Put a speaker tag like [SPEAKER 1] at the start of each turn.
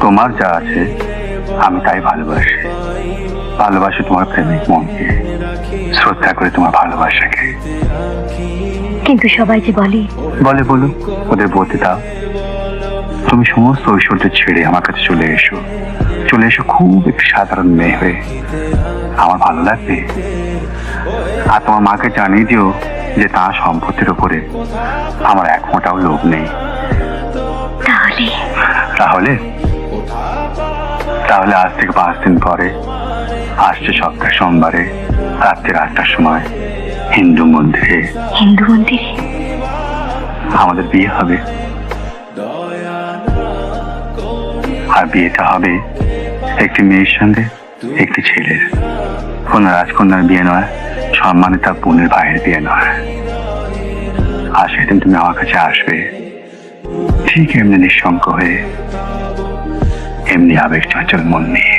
[SPEAKER 1] তোমার যা আছে আমি তাই ভালোবাসি। ভালোবাসি তোমার প্রেমিক মনকে, শ্রদ্ধা করে তোমার ভালোবাসাকে।
[SPEAKER 2] কিন্তু সবাই যে বলে
[SPEAKER 1] বলুক, ওদের বলতে দাও। তুমি সমস্ত ঐশ্বর্য ছেড়ে আমার কাছে চলে এসো। খুব একটু সাধারণ মেয়ে হয়ে। আমার ভালো লাগবে। আর তোমার মাকে জানিয়ে দিও যে তার সম্পত্তির উপরে আমার এক ফোঁটাও লোভ নেই। তাহলে তাহলে আজ থেকে 5 দিন পরে আসছে সপ্তাহ সোমবারে রাত্রি 8টার সময় হিন্দু মন্দিরে আমাদের বিয়ে হবে। আর বিয়েটা হবে একটি মেয়ের সঙ্গে একটি ছেলের। কোন রাজকন্যার বিয়ে নয়, সম্মানিত তার বোনের ভাইয়ের বিয়ে নয়। আর সেদিন তুমি আমার কাছে আসবে ঠিক এমনি নিঃশঙ্ক হয়ে, এমনি আবেগ চঞ্চল মন নিয়ে।